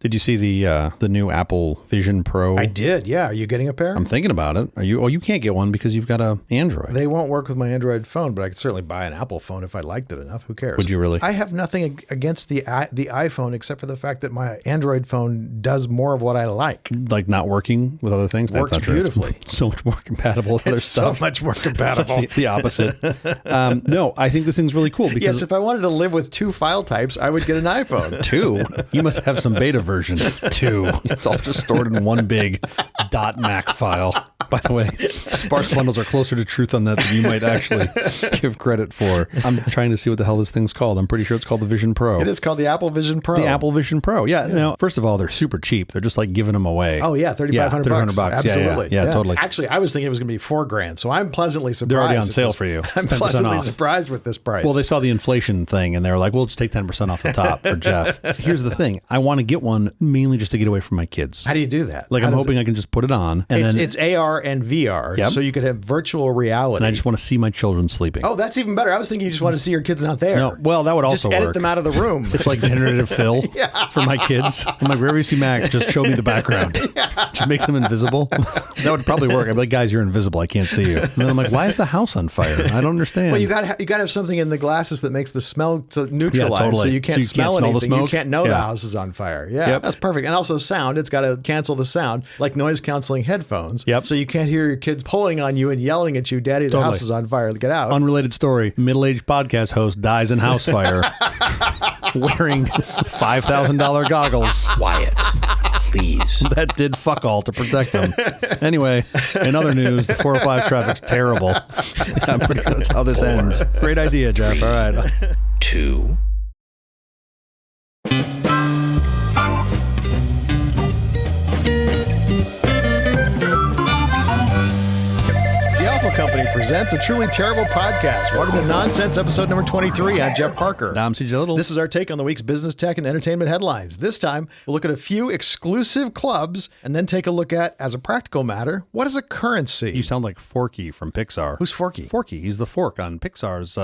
Did you see the new Apple Vision Pro? I did, yeah. Are you getting a pair? I'm thinking about it. Are you? Oh, you can't get one because you've got an Android. They won't work with my Android phone, but I could certainly buy an Apple phone if I liked it enough. Who cares? Would you really? I have nothing against the iPhone except for the fact that my Android phone does more of what I like. Like not working with other things? Works beautifully. So much more compatible with other stuff. So much more compatible. the opposite. No, I think this thing's really cool because yes, if I wanted to live with 2 file types, I would get an iPhone. 2? You must have some beta version. 2. It's all just stored in one big .mac file. By the way, Sparks bundles are closer to truth on that than you might actually give credit for. I'm trying to see what the hell this thing's called. I'm pretty sure it's called the Vision Pro. It is called the Apple Vision Pro. The Apple Vision Pro. Yeah. Now, first of all, they're super cheap. They're just like giving them away. Oh yeah, $3,500 bucks. Absolutely. Yeah, totally. Actually, I was thinking it was going to be $4,000, so I'm pleasantly surprised. They're already on sale for you. I'm pleasantly surprised with this price. Well, they saw the inflation thing and they were like, "We'll just take 10% off the top for Jeff." Here's the thing: I want to get one mainly just to get away from my kids. How do you do that? Like, I'm hoping I can just put it on, and it's AR and VR, so you could have virtual reality. And I just want to see my children sleeping. Oh, that's even better. I was thinking you just want to see your kids not there. No, well, that would also just edit work. them out of the room. It's like generative fill for my kids. I'm like, wherever you see Max, just show me the background. Just makes them invisible. That would probably work. I'd be like, guys, you're invisible. I can't see you. And then I'm like, why is the house on fire? I don't understand. Well, you got to have something in the glasses that makes the smell to neutralize, totally. so you can't smell anything. The smoke. You can't know the house is on fire. Yeah, that's perfect. And also sound. It's got to cancel the sound, like noise canceling headphones. Yep. So you can't hear your kids pulling on you and yelling at you, "Daddy, the house is on fire. Get out." Unrelated story. Middle-aged podcast host dies in house fire wearing $5,000 goggles. Quiet, please. That did fuck all to protect him. Anyway, in other news, the 405 traffic's terrible. I'm pretty sure that's how this ends. Great idea, Jeff. All right. 2. Company presents a truly terrible podcast. Welcome to Nonsense, episode number 23. I'm Jeff Parker. I'm CJ Little. This is our take on the week's business, tech, and entertainment headlines. This time, we'll look at a few exclusive clubs and then take a look at, as a practical matter, what is a currency? You sound like Forky from Pixar. Who's Forky? Forky. He's the fork on Pixar's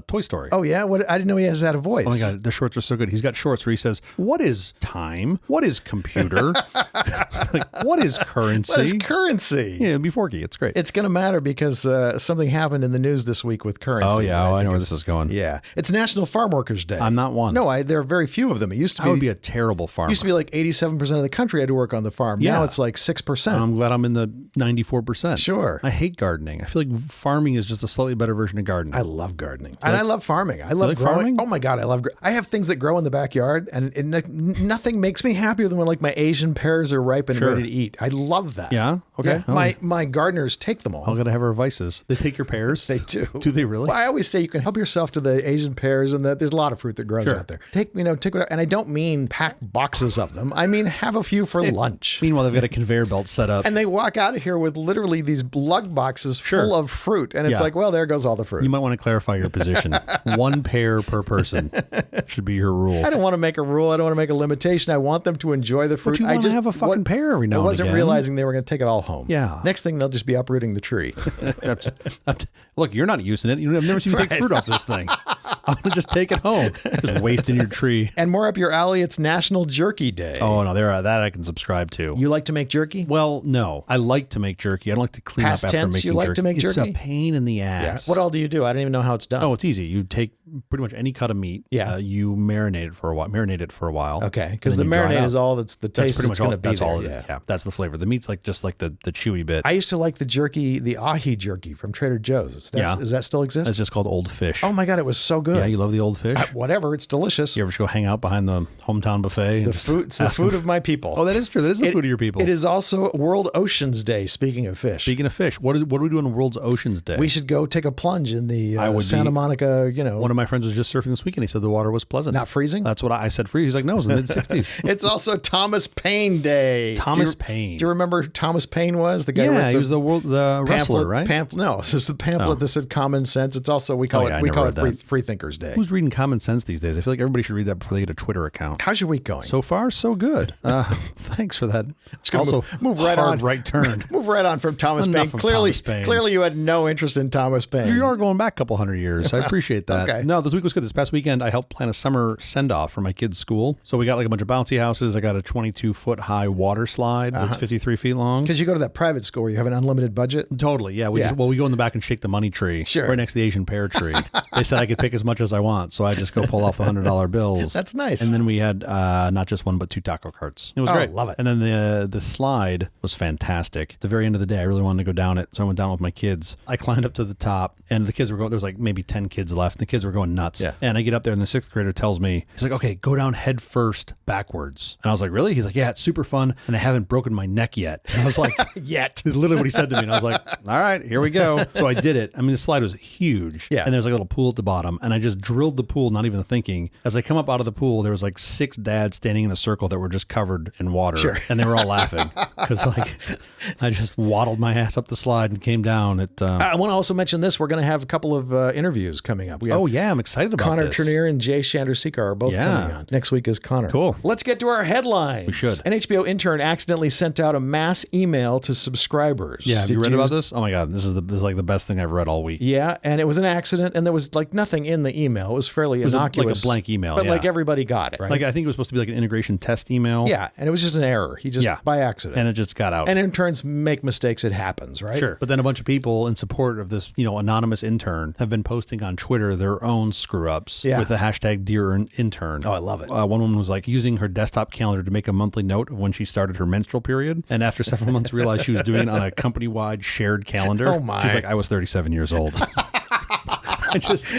Toy Story. Oh, yeah? What? I didn't know he has that voice. Oh, my God. The shorts are so good. He's got shorts where he says, what is time? What is computer? Like, what is currency? What is currency? Yeah, it'd be Forky. It's great. It's going to matter because something happened in the news this week with currency. Oh, yeah. I know where this is going. Yeah. It's National Farm Workers Day. I'm not one. No, there are very few of them. It used to be. I would be a terrible farmer. It used to be like 87% of the country had to work on the farm. Yeah. Now it's like 6%. I'm glad I'm in the 94%. Sure. I hate gardening. I feel like farming is just a slightly better version of gardening. I love gardening. And I love farming. I love growing. Farming? Oh my God, I have things that grow in the backyard, and nothing makes me happier than when like my Asian pears are ripe and ready to eat. I love that. Yeah? Okay. Yeah. My gardeners take them all. I'm going to have our vices. They take your pears? They do. Do they really? Well, I always say you can help yourself to the Asian pears, and that there's a lot of fruit that grows out there. Take whatever, and I don't mean pack boxes of them. I mean have a few for lunch. Meanwhile, they've got a conveyor belt set up. And they walk out of here with literally these lug boxes full of fruit. And it's like, well, there goes all the fruit. You might want to clarify your position. 1 pear per person should be your rule. I don't want to make a rule. I don't want to make a limitation. I want them to enjoy the fruit. But you want to have a fucking pear every now and again. I wasn't realizing they were going to take it all home. Yeah. Next thing, they'll just be uprooting the tree. Look, you're not using it. I've never seen you take fruit off this thing. I'm going to just take it home. Just wasting your tree. And more up your alley, it's National Jerky Day. Oh, no, that I can subscribe to. You like to make jerky? Well, no. I like to make jerky. I don't like to clean up after making jerky. You like to make jerky? It's a pain in the ass. Yeah. What all do you do? I don't even know how it's done. Oh, it's easy. You take pretty much any cut of meat. Yeah. You marinate it for a while. Okay. Because the marinade is all that's the taste that's going to be that's there. all it is. Yeah. That's the flavor. The meat's just like the chewy bit. I used to like the jerky, the ahi jerky from Trader Joe's. Does that still exist? It's just called Old Fish. Oh my God, it was so good. Yeah, you love the Old Fish? Whatever, it's delicious. You ever just go hang out behind the hometown buffet? It's the food of my people. Oh, that is true. That is the food of your people. It is also World Oceans Day, speaking of fish. Speaking of fish, what do we do on World Oceans Day? We should go take a plunge in the Santa Monica, One of my friends was just surfing this weekend. He said the water was pleasant. Not freezing? That's what I said freezing. He's like, no, it was in the mid-60s. It's also Thomas Paine Day. Thomas Paine. Do you remember who Thomas Paine was? The guy he was the wrestler, right? No, this is the pamphlet that said Common Sense. It's also, we call it Free Thinkers Day. Who's reading Common Sense these days? I feel like everybody should read that before they get a Twitter account. How's your week going? So far, so good. Thanks for that. Also, move right on. Right turn. Move right on from Thomas Paine. Clearly, you had no interest in Thomas Paine. You are going back a couple hundred years. I appreciate that. Okay. No, this week was good. This past weekend, I helped plan a summer send-off for my kids' school. So we got like a bunch of bouncy houses. I got a 22-foot high water slide that's 53 feet long. Because you go to that private school where you have an unlimited budget. Totally, yeah. We go in the back and shake the money tree right next to the Asian pear tree. They said I could pick as much as I want, so I just go pull off the $100 bills. That's nice. And then we had not just one, but 2 taco carts. It was great. Love it. And then the slide was fantastic. At the very end of the day, I really wanted to go down it, so I went down with my kids. I climbed up to the top, and the kids were going, there was like maybe 10 kids left, and the kids were going nuts. Yeah. And I get up there, and the 6th grader tells me, he's like, okay, go down head first backwards. And I was like, really? He's like, yeah, it's super fun, and I haven't broken my neck yet. And I was like, yet. Literally what he said to me. And I was like, all right, here we go. So I did it. I mean, the slide was huge. Yeah. And there's like a little pool at the bottom, and I just drilled the pool, not even thinking. As I come up out of the pool, there was like 6 dads standing in a circle that were just covered in water. Sure. And they were all laughing because like I just waddled my ass up the slide and came down. I want to also mention this. We're going to have a couple of interviews coming up. We have I'm excited about Connor this. Trenier and Jay Chandrasekhar are both coming on. Next week is Connor. Cool. Let's get to our headlines. We should. An HBO intern accidentally sent out a mass email to subscribers. Yeah, have you read about this? Oh my God, this is like the best thing I've read all week. Yeah, and it was an accident, and there was like nothing in the email. It was fairly innocuous. Like a blank email, but like everybody got it, right? Like I think it was supposed to be like an integration test email. Yeah, and it was just an error. He just by accident, and it just got out. And interns make mistakes; it happens, right? Sure. But then a bunch of people in support of this, anonymous intern have been posting on Twitter their own screw ups with the hashtag Dear Intern. Oh, I love it. One woman was like using her desktop calendar to make a monthly note of when she started her menstrual period, and after several months realized she was doing it on a company-wide shared calendar. Oh my! She's like, I was 37 years old.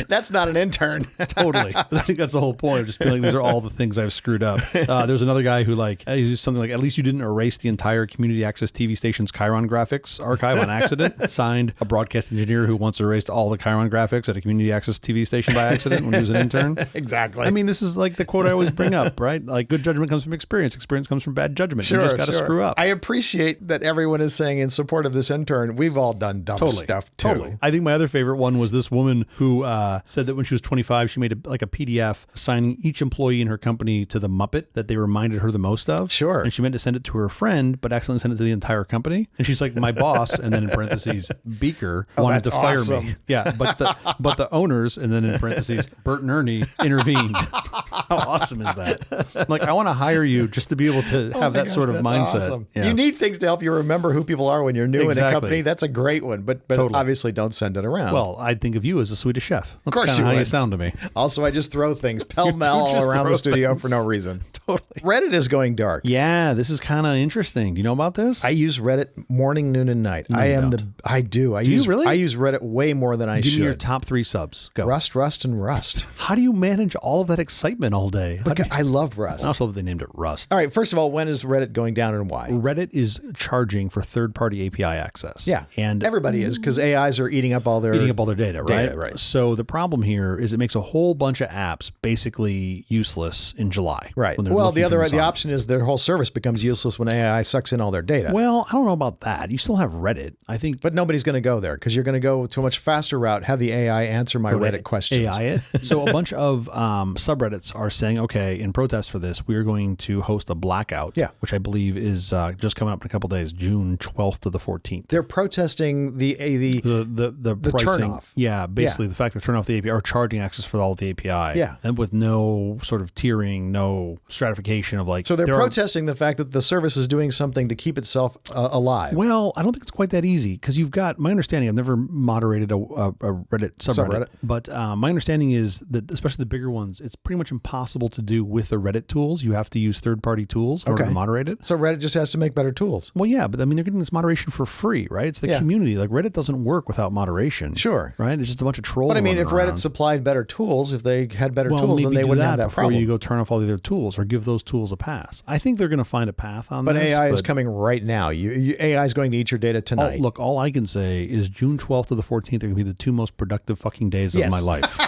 That's not an intern. Totally. But I think that's the whole point of just being like, these are all the things I've screwed up. There's another guy who he used something like, at least you didn't erase the entire community access TV station's Chiron graphics archive on accident. Signed, a broadcast engineer who once erased all the Chiron graphics at a community access TV station by accident when he was an intern. Exactly. I mean, this is like the quote I always bring up, right? Like good judgment comes from experience. Experience comes from bad judgment. You just got to screw up. I appreciate that everyone is saying in support of this intern, we've all done dumb stuff too. Totally. I think my other favorite one was this woman who said that when she was 25, she made a PDF assigning each employee in her company to the Muppet that they reminded her the most of. Sure. And she meant to send it to her friend, but accidentally sent it to the entire company. And she's like, my boss, and then in parentheses, Beaker, wanted to fire me. Yeah, but the owners, and then in parentheses, Bert and Ernie, intervened. How awesome is that? I'm like, I want to hire you just to be able to have that sort of mindset. Awesome. Yeah. You need things to help you remember who people are when you're new in a company. That's a great one, but obviously don't send it around. Well, I think of you as a Swedish chef. That's of course kind of how would. you sound to me. Also, I just throw things pell-mell all around the studio for no reason. Totally. Reddit is going dark. Yeah, this is kind of interesting. Do you know about this? I use Reddit morning, noon, and night. No, I do. Do you really? I use Reddit way more than I should. Give me your top 3 subs. Go. Rust, and Rust. How do you manage all of that excitement all day? I love Rust. I also love that they named it Rust. All right, first of all, when is Reddit going down and why? Reddit is charging for third-party API access. Yeah, and everybody is, because AIs are eating up all their data, right? So the problem here is it makes a whole bunch of apps basically useless in July. Right. Well, the option is their whole service becomes useless when AI sucks in all their data. Well, I don't know about that. You still have Reddit, I think. But nobody's going to go there because you're going to go to a much faster route, have the AI answer my Reddit questions. AI it. So a bunch of subreddits are saying, okay, in protest for this, we are going to host a blackout, which I believe is just coming up in a couple days, June 12th to the 14th. They're protesting the pricing. Turn off. Yeah, basically the fact that turn off the API or charging access for all of the API. Yeah. And with no sort of tiering, no stratification of like. So they're protesting the fact that the service is doing something to keep itself alive. Well, I don't think it's quite that easy because you've got, my understanding, I've never moderated a Reddit subreddit, but my understanding is that especially the bigger ones, it's pretty much impossible to do with the Reddit tools. You have to use third-party tools in order to moderate it. So Reddit just has to make better tools. Well, yeah, but I mean, they're getting this moderation for free, right? It's the community. Like Reddit doesn't work without moderation. Sure. Right? It's just a bunch of trolls. But I mean, if around. Reddit supplied better tools, if they had better tools, then they wouldn't have that before problem. You go turn off all the other tools or give those tools a pass. I think they're going to find a path on this. But AI is coming right now. AI is going to eat your data tonight. Look, all I can say is June 12th to the 14th are going to be the 2 most productive fucking days of my life.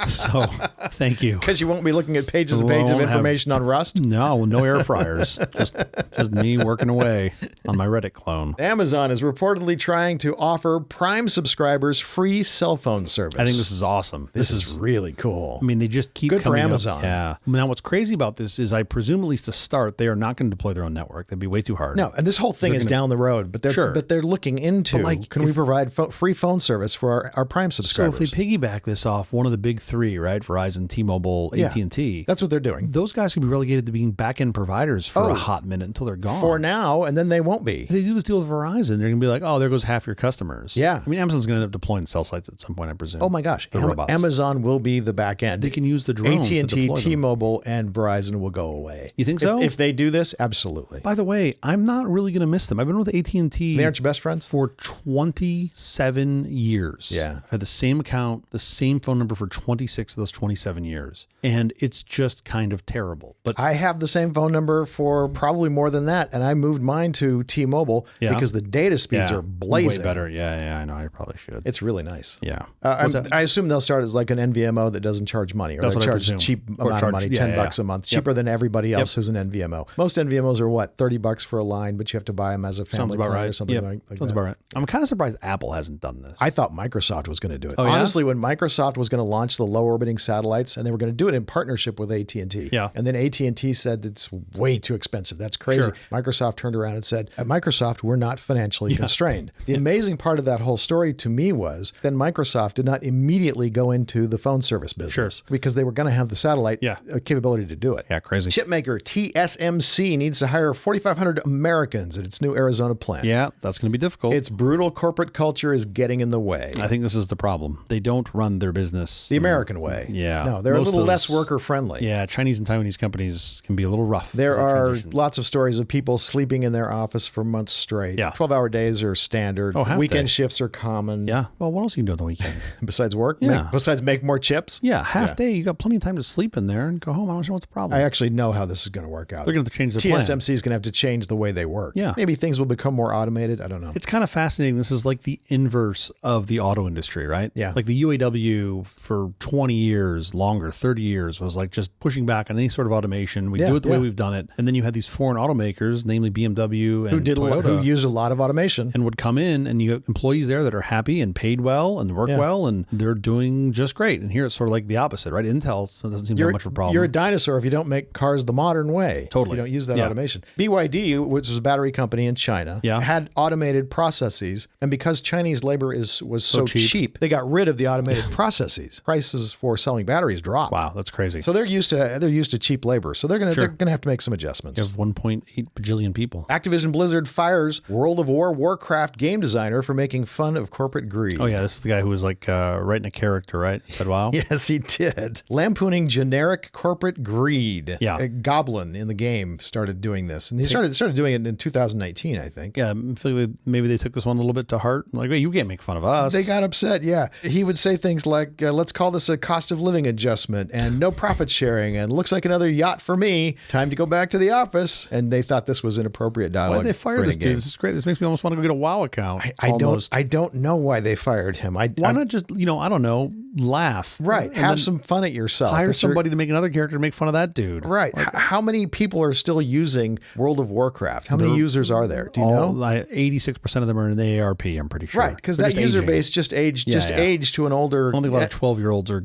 So, thank you. Because you won't be looking at pages and pages of information on Rust? No air fryers. just me working away on my Reddit clone. Amazon is reportedly trying to offer Prime subscribers free cell phone service. I think this is awesome. This is really cool. I mean, they just keep good coming for Amazon. Up. Yeah. Now, what's crazy about this is I presume, at least to start, they are not going to deploy their own network. That'd be way too hard. No, and this whole thing is down the road, but they're looking into, can we provide free phone service for our Prime subscribers? So if they piggyback this off one of the big three, right? Verizon, T-Mobile, Yeah. AT&T. That's what they're doing. Those guys could be relegated to being back-end providers for a hot minute until they're gone. For now, and then they won't be. If they do this deal with Verizon, they're going to be like, oh, there goes half your customers. Yeah. I mean, Amazon's going to end up deploying cell sites at some point, I presume. Oh my gosh. The robots. Amazon will be the back end. They can use the drones to AT&T, deploy them. T-Mobile, and Verizon will go away. You think so? If they do this, absolutely. By the way, I'm not really going to miss them. I've been with AT&T. They aren't your best friends? For 27 years. Yeah. I've had the same account, the same phone number for 26 of those 27 years. And it's just kind of terrible. But I have the same phone number for probably more than that, and I moved mine to T-Mobile because the data speeds are blazing. Way better. Yeah, I know. I probably should. It's really nice. Yeah. I assume they'll start as like an NVMO that doesn't charge money, or That's they what I charge presume. cheap Or amount charge- of money, yeah, $10 a month, cheaper than everybody else who's an NVMO. Most NVMOs are what, $30 for a line, but you have to buy them as a family Sounds about plan right. or something Yep. like Sounds that. about right. I'm kind of surprised Apple hasn't done this. I thought Microsoft was going to do it. Oh, yeah? Honestly, when Microsoft was going to launch the low orbiting satellites, and they were going to do it in partnership with AT&T. Yeah. And then AT&T said it's way too expensive. That's crazy. Sure. Microsoft turned around and said, at Microsoft, we're not financially constrained. The amazing part of that whole story to me was then Microsoft did not immediately go into the phone service business because they were going to have the satellite capability to do it. Yeah, crazy. Chipmaker TSMC needs to hire 4,500 Americans at its new Arizona plant. Yeah, that's going to be difficult. Its brutal corporate culture is getting in the way. I think this is the problem. They don't run their business The American way. Yeah. No, they're Most a little of less those- worker friendly. Yeah, Chinese and Taiwanese companies can be a little rough. There with the are transition. lots of stories of people sleeping in their office for months straight. Yeah. 12-hour days are standard. Oh, half Weekend day. shifts are common. Yeah. Well, what else you can do on the weekend? Besides work? Yeah. Besides make more chips? Yeah, half day. You got plenty of time to sleep in there and go home. I don't know what's the problem. I actually know how this is going to work out. They're going to have to change their plan. TSMC is going to have to change the way they work. Yeah. Maybe things will become more automated. I don't know. It's kind of fascinating. This is like the inverse of the auto industry, right? Yeah. Like the UAW for 20 years, longer, 30 years, was like just pushing back on any sort of automation. We do it the way we've done it. And then you had these foreign automakers, namely BMW and Toyota, who use a lot of automation. and would come in, and you have employees there that are happy and paid well and work well, and they're doing just great. And here it's sort of like the opposite, right? Intel doesn't seem to have much of a problem. You're a dinosaur if you don't make cars the modern way. Totally. You don't use that Yeah. automation. BYD, which was a battery company in China, had automated processes. And because Chinese labor was so cheap, they got rid of the automated processes. Prices for selling batteries dropped. Wow, that's crazy. So they're used to cheap labor. So they're gonna have to make some adjustments. You have 1.8 bajillion people. Activision Blizzard fires World of Warcraft game designer for making fun of corporate greed. Oh, yeah. This is the guy who was like writing a character, right? He said, wow. Yes, he did. Lampooning generic corporate greed. Yeah. A goblin in the game started doing this. And he started doing it in 2019, I think. Yeah, I feel like maybe they took this one a little bit to heart. Like, hey, you can't make fun of us. They got upset, yeah. He would say things like, let's call this a cost of living adjustment and no profit sharing and looks like another yacht for me. Time to go back to the office. And they thought this was inappropriate dialogue. Why did they fire this dude? This is great. This makes me almost want to go get a WoW account. I don't know why they fired him. Why not just, I don't know, laugh. Right. And Have then some fun at yourself. hire somebody to make another character to make fun of that dude. Right. How many people are still using World of Warcraft? How many users are there? Do you know? 86% of them are in the AARP, I'm pretty sure. Right, because They're that just user aging. base just aged to an older. I don't think a lot of 12-year-olds are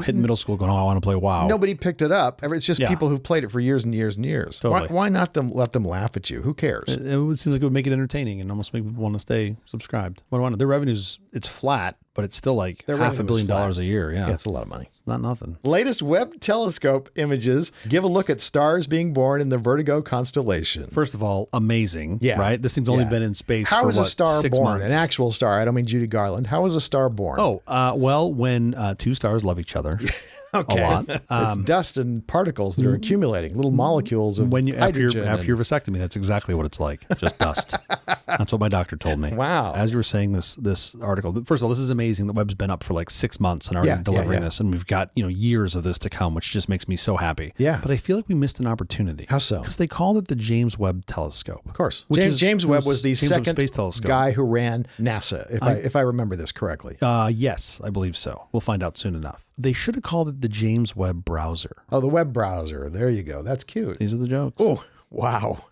hitting middle school going, oh, I want to play WoW. Nobody picked it up. It's just people who've played it for years and years and years. Totally. Why not let them laugh at you? Who cares? It would seem like it would make it entertaining and almost make people want to stay subscribed. What do I know? Their revenues, it's flat, but it's still like Their $500 revenue is million flat. a year. Yeah. It's a lot of money. It's not nothing. Latest Webb telescope images give a look at stars being born in the Vertigo constellation. First of all, amazing. Yeah. Right? This thing's only Yeah. been in space How for is a star 6 born? months? An actual star. I don't mean Judy Garland. How is a star born? Oh, well, when two stars love each other okay. a lot. It's dust and particles that are accumulating, little molecules of When you after hydrogen. your vasectomy, that's exactly what it's like. Just dust. That's what my doctor told me. Wow. As you were saying this article, first of all, this is amazing. The web's been up for like 6 months and already delivering this, and we've got years of this to come, which just makes me so happy. Yeah. But I feel like we missed an opportunity. How so? Because they called it the James Webb Telescope. Of course. Which James Webb was the James Webb second Space Telescope. guy who ran NASA, if I remember this correctly. Yes, I believe so. We'll find out soon enough. They should have called it the James Webb browser. Oh, the web browser. There you go. That's cute. These are the jokes. Oh, Wow.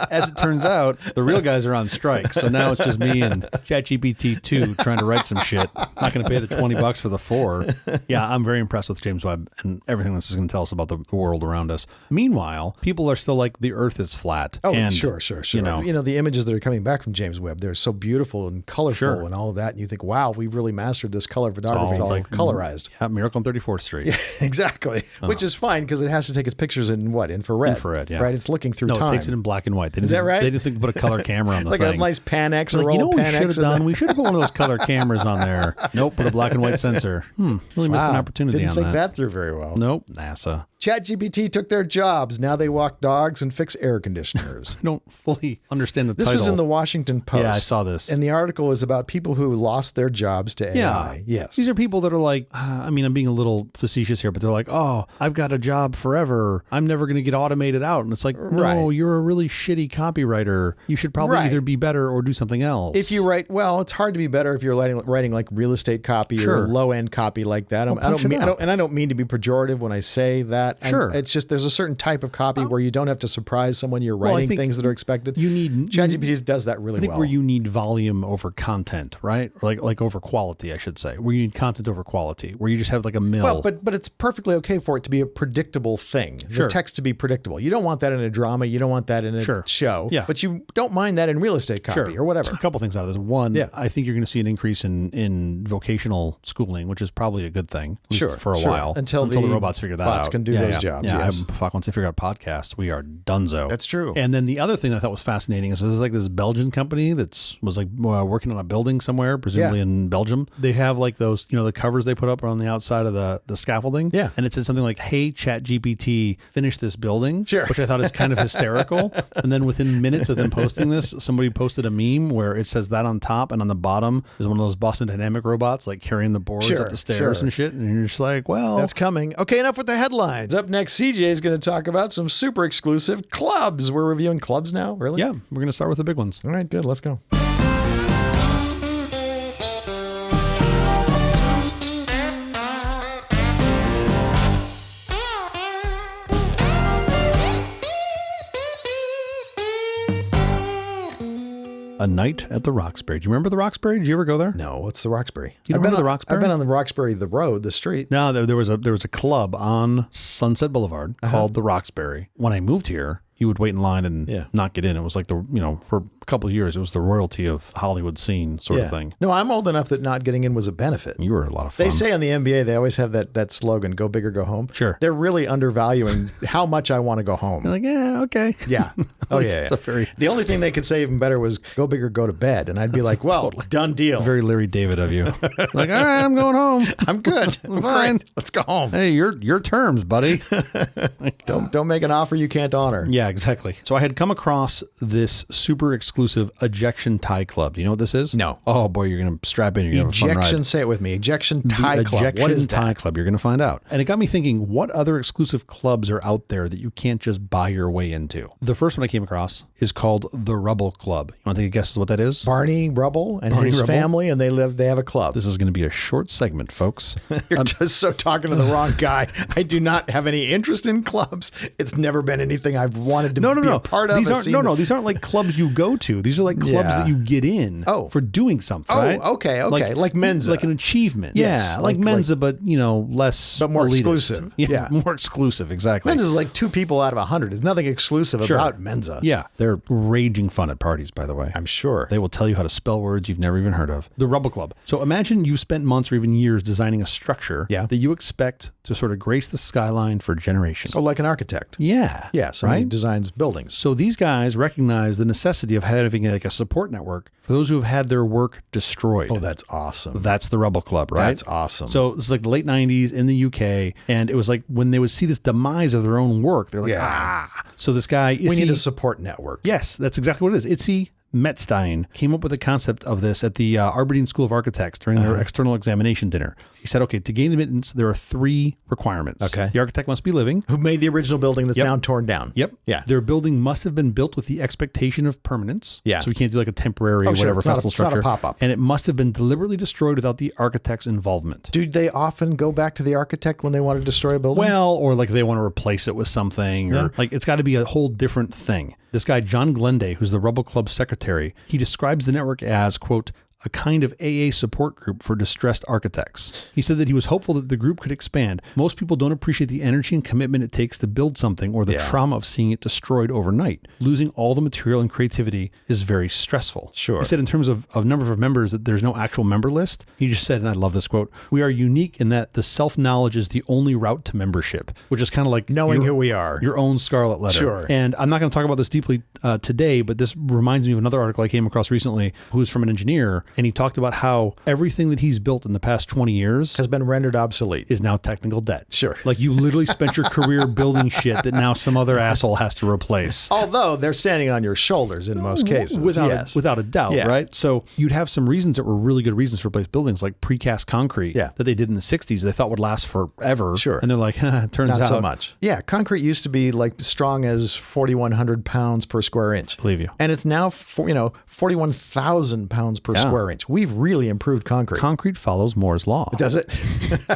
As it turns out, the real guys are on strike. So now it's just me and ChatGPT 2 trying to write some shit. Not going to pay the $20 for the 4. Yeah, I'm very impressed with James Webb and everything this is going to tell us about the world around us. Meanwhile, people are still like, the Earth is flat. Oh, and, sure. You know, the images that are coming back from James Webb, they're so beautiful and colorful and all of that. And you think, wow, we've really mastered this color photography. It's all like, colorized. Yeah, Miracle on 34th Street. Yeah, exactly. Which is fine because it has to take its pictures in what? Infrared. Infrared, yeah. Right? It's looking through time. No, it takes it in black and white. Is that right? They didn't think to put a color camera on the like thing. a nice Pan-X, like, a roll you know of what we should Pan-X. have done? We should have put one of those color cameras on there. Nope, put a black and white sensor. Really missed an opportunity Didn't on think that. that through very well. Nope, NASA. ChatGPT took their jobs. Now they walk dogs and fix air conditioners. I don't fully understand the This title. was in the Washington Post. Yeah, I saw this. And the article is about people who lost their jobs to AI. Yes. These are people that are like, I mean, I'm being a little facetious here, but they're like, oh, I've got a job forever. I'm never going to get automated out. And it's like, no, you're a really shitty copywriter. You should probably either be better or do something else. If you write, well, it's hard to be better if you're writing like real estate copy or low end copy like that. I don't mean to be pejorative when I say that. It's just there's a certain type of copy where you don't have to surprise someone you're writing things that are expected. You need ChatGPT does that really well. I think where you need volume over content, right? Like over quality, I should say. Where you need content over quality, where you just have like a mill. Well, but it's perfectly okay for it to be a predictable thing. The text to be predictable. You don't want that in a drama. You don't want that in a show. Yeah. But you don't mind that in real estate copy or whatever. A couple things out of this. One, I think you're going to see an increase in vocational schooling, which is probably a good thing. For a while. Until the robots figure that out. Bots can do those jobs. Yeah. Fuck, once they figure out podcasts, we are donezo. That's true. And then the other thing that I thought was fascinating is there's like this Belgian company was like working on a building somewhere, presumably in Belgium. They have like those, the covers they put up on the outside of the scaffolding. Yeah. And it said something like, hey, ChatGPT, finish this building. Sure. Which I thought is kind of hysterical. And then within minutes of them posting this, somebody posted a meme where it says that on top and on the bottom is one of those Boston Dynamic robots like carrying the boards up the stairs and shit. And you're just like, well, that's coming. Okay, enough with the headlines. Up next, CJ is going to talk about some super exclusive clubs. We're reviewing clubs now, really? Yeah, we're going to start with the big ones. All right, good. Let's go. A Night at the Roxbury. Do you remember the Roxbury? Did you ever go there? No. What's the Roxbury? I've been to the Roxbury. I've been on the Roxbury, the road, the street. No, there was a club on Sunset Boulevard called the Roxbury. When I moved here, you would wait in line and not get in. It was like for a couple of years, it was the royalty of Hollywood scene sort of thing. No, I'm old enough that not getting in was a benefit. You were a lot of fun. They say on the NBA, they always have that slogan, go big or go home. Sure. They're really undervaluing how much I want to go home. You're like, yeah, okay. Yeah. Oh, yeah. The only thing they could say even better was go big or go to bed. And I'd be like, well, done deal. Very Larry David of you. Like, all right, I'm going home. I'm good. I'm fine. Great. Let's go home. Hey, your terms, buddy. Don't make an offer you can't honor. Yeah, exactly. So I had come across this super exclusive ejection tie club. Do you know what this is? No. Oh boy, you're going to strap in. You're going to have a fun ride. Say it with me. Ejection tie club. Ejection what is tie that? club. You're going to find out. And it got me thinking, what other exclusive clubs are out there that you can't just buy your way into? The first one I came across is called the Rubble Club. You want to take a guess what that is? Barney Rubble and his family, and they have a club. This is going to be a short segment, folks. You're just so talking to the wrong guy. I do not have any interest in clubs. It's never been anything I've wanted to be a part of. These aren't like clubs you go to. These are like clubs that you get in for doing something. Right? Okay. Like Mensa. Like an achievement. Yes, yeah, like Mensa, but less, but more elitist. Exclusive. Yeah, more exclusive. Exactly. Mensa is like 2 people out of 100. There's nothing exclusive about Mensa. Yeah, they're raging fun at parties. By the way, I'm sure they will tell you how to spell words you've never even heard of. The Rubble Club. So imagine you've spent months or even years designing a structure that you expect to sort of grace the skyline for generations. Oh, like an architect. Yeah. Yeah. Somebody designs buildings. So these guys recognize the necessity of having like a support network for those who have had their work destroyed. Oh, that's awesome. That's the Rubble Club, right? That's awesome. So this is like the late 90s in the UK. And it was like when they would see this demise of their own work, they're like, So this guy, we need a support network. Yes, that's exactly what it is. Itsy Metzstein came up with the concept of this at the Aberdeen School of Architects during their external examination dinner. He said, okay, to gain admittance, there are 3 requirements. Okay. The architect must be living. Who made the original building that's now torn down. Yep. Yeah. Their building must have been built with the expectation of permanence. Yeah. So we can't do like a temporary whatever festival structure. It's not a pop-up. And it must have been deliberately destroyed without the architect's involvement. Do they often go back to the architect when they want to destroy a building? Well, or like they want to replace it with something, or like it's got to be a whole different thing. This guy, John Glenday, who's the Rebel Club secretary, he describes the network as, quote, a kind of AA support group for distressed architects. He said that he was hopeful that the group could expand. Most people don't appreciate the energy and commitment it takes to build something or the trauma of seeing it destroyed overnight. Losing all the material and creativity is very stressful. Sure. He said in terms of number of members that there's no actual member list. He just said, and I love this quote, we are unique in that the self-knowledge is the only route to membership, which is kind of like knowing who we are. Your own scarlet letter. Sure. And I'm not going to talk about this deeply today, but this reminds me of another article I came across recently who was from an engineer, and he talked about how everything that he's built in the past 20 years has been rendered obsolete. Is now technical debt. Sure. Like you literally spent your career building shit that now some other asshole has to replace. Although they're standing on your shoulders in most cases. Without a doubt, right? So you'd have some reasons that were really good reasons to replace buildings, like precast concrete that they did in the 60s they thought would last forever. Sure. And they're like, turns out. Not so much. Yeah, concrete used to be like strong as 4,100 pounds per square inch. Believe you. And it's now, 41,000 pounds per square inch. We've really improved concrete. Concrete follows Moore's law. Does it?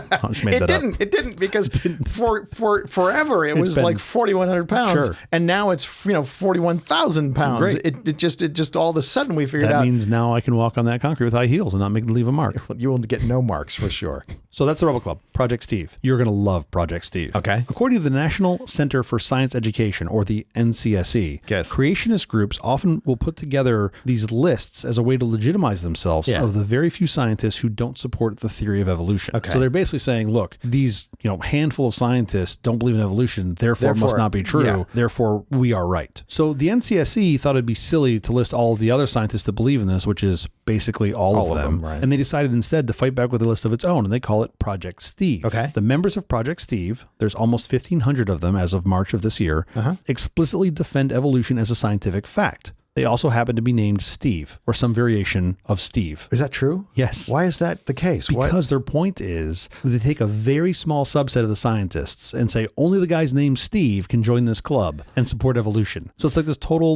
I just made that up. It didn't because for forever it was like 4,100 pounds, and now it's 41,000 pounds. Great. It just all of a sudden we figured out. That means now I can walk on that concrete with high heels and not leave a mark. You will get no marks for sure. So that's the Rebel Club, Project Steve. You're going to love Project Steve. Okay. According to the National Center for Science Education, or the NCSE, creationist groups often will put together these lists as a way to legitimize themselves of the very few scientists who don't support the theory of evolution. Okay. So they're basically saying, look, these handful of scientists don't believe in evolution, therefore it must not be true, therefore we are right. So the NCSE thought it'd be silly to list all of the other scientists that believe in this, which is basically all of them. Right. And they decided instead to fight back with a list of its own, and they call it Project Steve. Okay. The members of Project Steve, there's almost 1,500 of them as of March of this year, explicitly defend evolution as a scientific fact. They also happen to be named Steve, or some variation of Steve. Is that true? Yes. Why is that the case? Because their point is they take a very small subset of the scientists and say only the guys named Steve can join this club and support evolution. So it's like this total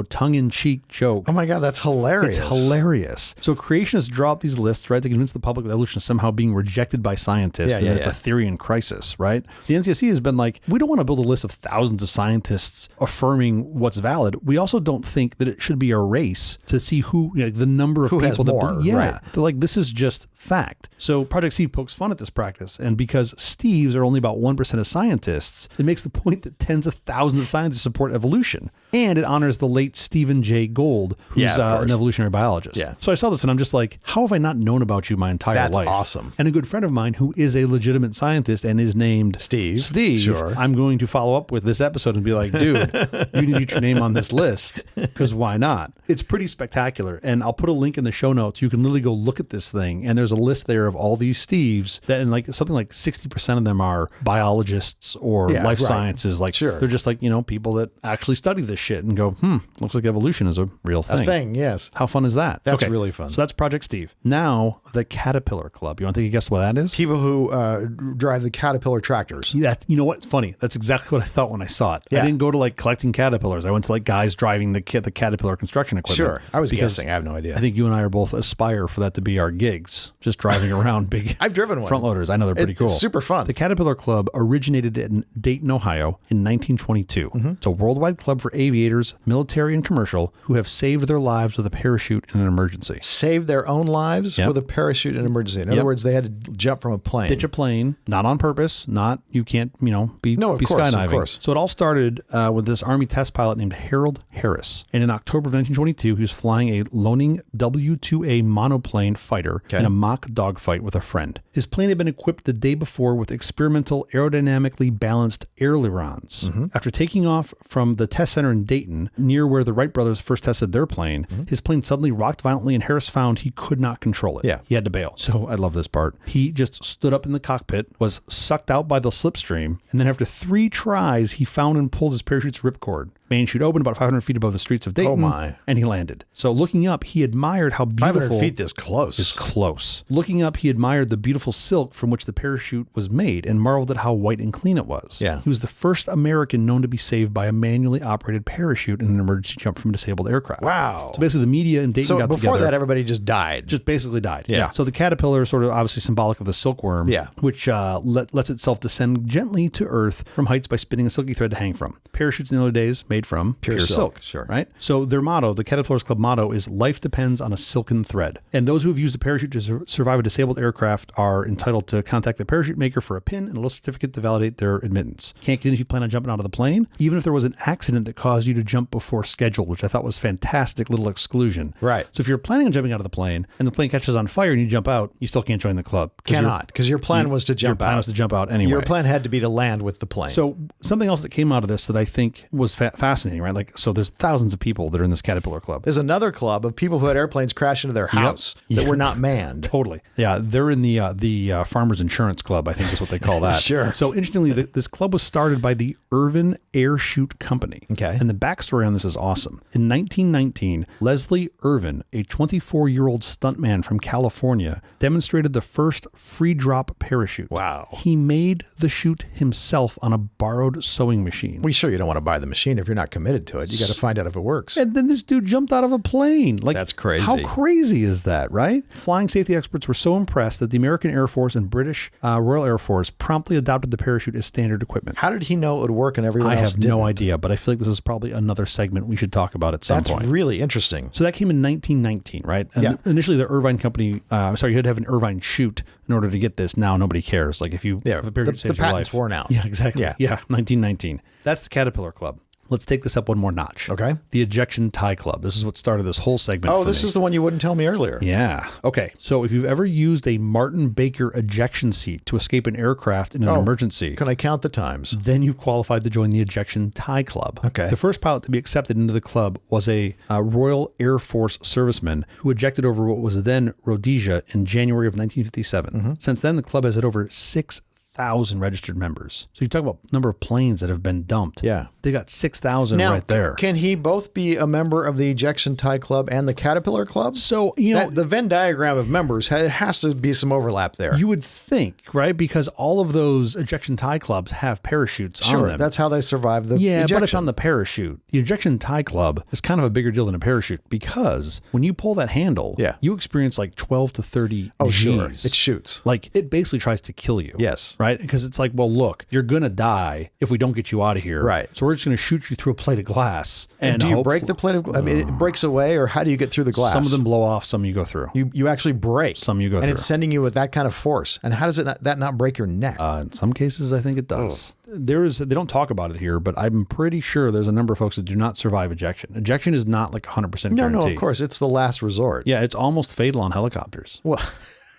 tongue-in-cheek joke. Oh my God, that's hilarious. It's hilarious. So creationists draw up these lists, right, to convince the public that evolution is somehow being rejected by scientists and that it's a theory in crisis, right? The NCSE has been like, we don't want to build a list of thousands of scientists affirming what's valid. We also don't think that it should be a race to see who, the number of who people has more, They're like, this is just fact. So Project Steve pokes fun at this practice. And because Steves are only about 1% of scientists, it makes the point that tens of thousands of scientists support evolution. And it honors the late Stephen Jay Gould, who's an evolutionary biologist. Yeah. So I saw this and I'm just like, how have I not known about you my entire life? That's awesome. And a good friend of mine who is a legitimate scientist and is named Steve. Sure. I'm going to follow up with this episode and be like, dude, you need to get your name on this list, because why not? It's pretty spectacular. And I'll put a link in the show notes. You can literally go look at this thing. And there's a list there of all these Steves that, and something like 60% of them are biologists or life sciences. They're just people that actually study this shit and go, looks like evolution is a real thing. A thing, yes. How fun is that? That's really fun. So that's Project Steve. Now, the Caterpillar Club. You want to take a guess what that is? People who drive the Caterpillar tractors. You know what? It's funny. That's exactly what I thought when I saw it. Yeah. I didn't go to collecting caterpillars. I went to guys driving the Caterpillar construction equipment. Sure. I was guessing. I have no idea. I think you and I are both aspire for that to be our gigs. Just driving around big I've driven one. front loaders. I know they're pretty cool. It's super fun. The Caterpillar Club originated in Dayton, Ohio in 1922. It's a worldwide club for aviators, military and commercial, who have saved their lives with a parachute in an emergency. Saved their own lives with a parachute in an emergency. In other words, they had to jump from a plane. Ditch a plane, not on purpose, you can't, be skydiving. Of course. So it all started with this Army test pilot named Harold Harris. And in October of 1922, he was flying a Loening W-2A monoplane fighter in a mock dogfight with a friend. His plane had been equipped the day before with experimental aerodynamically balanced ailerons. After taking off from the test center in Dayton, near where the Wright brothers first tested their plane, his plane suddenly rocked violently and Harris found he could not control it. Yeah. He had to bail. So I love this part. He just stood up in the cockpit, was sucked out by the slipstream, and then after 3 tries, he found and pulled his parachute's ripcord. Main chute opened about 500 feet above the streets of Dayton. Oh, my. And he landed. So looking up, he admired how beautiful... 500 feet this close. Is close. Looking up, he admired the beautiful silk from which the parachute was made and marveled at how white and clean it was. Yeah. He was the first American known to be saved by a manually operated parachute in an emergency jump from a disabled aircraft. Wow. So basically the media in Dayton got together. So before that, everybody just died. Just basically died. Yeah. So the caterpillar is sort of obviously symbolic of the silkworm, which lets itself descend gently to earth from heights by spinning a silky thread to hang from. Parachutes in the early days made from pure silk. Sure. Right? So their motto, the Caterpillars Club motto, is life depends on a silken thread. And those who have used a parachute to survive a disabled aircraft are entitled to contact the parachute maker for a pin and a little certificate to validate their admittance. Can't get in if you plan on jumping out of the plane, even if there was an accident that caused you to jump before schedule, which I thought was fantastic little exclusion. Right. So if you're planning on jumping out of the plane and the plane catches on fire and you jump out, you still can't join the club. Cannot, because your plan was to jump out. Your plan was to jump out anyway. Your plan had to be to land with the plane. So something else that came out of this that I think was fascinating, right? Like, so there's thousands of people that are in this Caterpillar Club. There's another club of people who had airplanes crash into their house that were not manned. Totally. Yeah, they're in the Farmers Insurance Club, I think is what they call that. Sure. So interestingly, this club was started by the Irvin Air Chute Company. Okay. And the backstory on this is awesome. In 1919, Leslie Irvin, a 24-year-old stuntman from California, demonstrated the first free drop parachute. Wow. He made the chute himself on a borrowed sewing machine. Well, sure, you don't want to buy the machine if you're not committed to it. You got to find out if it works. And then this dude jumped out of a plane. Like, that's crazy. How crazy is that, right? Flying safety experts were so impressed that the American Air Force and British Royal Air Force promptly adopted the parachute as standard equipment. How did he know it would work and everyone else didn't? I have no idea, but I feel like this is probably another segment we should talk about at some point. That's really interesting. So that came in 1919, right? And initially the Irvine company, you had to have an Irvine chute in order to get this. Now nobody cares. Like if you have a parachute saves your life. The patent's worn out. Yeah, exactly. Yeah, 1919. That's the Caterpillar Club. Let's take this up one more notch. Okay. The Ejection Tie Club. This is what started this whole segment. Oh, this is the one you wouldn't tell me earlier. Yeah. Okay. So if you've ever used a Martin Baker ejection seat to escape an aircraft in an emergency, can I count the times? Then you've qualified to join the Ejection Tie Club. Okay. The first pilot to be accepted into the club was a Royal Air Force serviceman who ejected over what was then Rhodesia in January of 1957. Mm-hmm. Since then, the club has had over 6,000 registered members. So you talk about number of planes that have been dumped. Yeah. They got 6,000 right there. Can he both be a member of the Ejection Tie Club and the Caterpillar Club? So, you know, the Venn diagram of members has to be some overlap there. You would think, right? Because all of those Ejection Tie Clubs have parachutes on them. Sure, that's how they survive the ejection. But it's on the parachute. The Ejection Tie Club is kind of a bigger deal than a parachute because when you pull that handle, you experience like 12 to 30 Gs. Sure. It shoots. Like it basically tries to kill you. Yes. Right? Because it's like, well, look, you're going to die if we don't get you out of here. Right. So we're just going to shoot you through a plate of glass. And do you break the plate of glass? I mean, it breaks away, or how do you get through the glass? Some of them blow off, some you go through. You actually break. Some you go through. And it's sending you with that kind of force. And how does that not break your neck? In some cases, I think it does. They don't talk about it here, but I'm pretty sure there's a number of folks that do not survive ejection. Ejection is not like 100% guarantee. No, of course. It's the last resort. Yeah, it's almost fatal on helicopters. Well,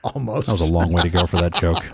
almost. That was a long way to go for that joke.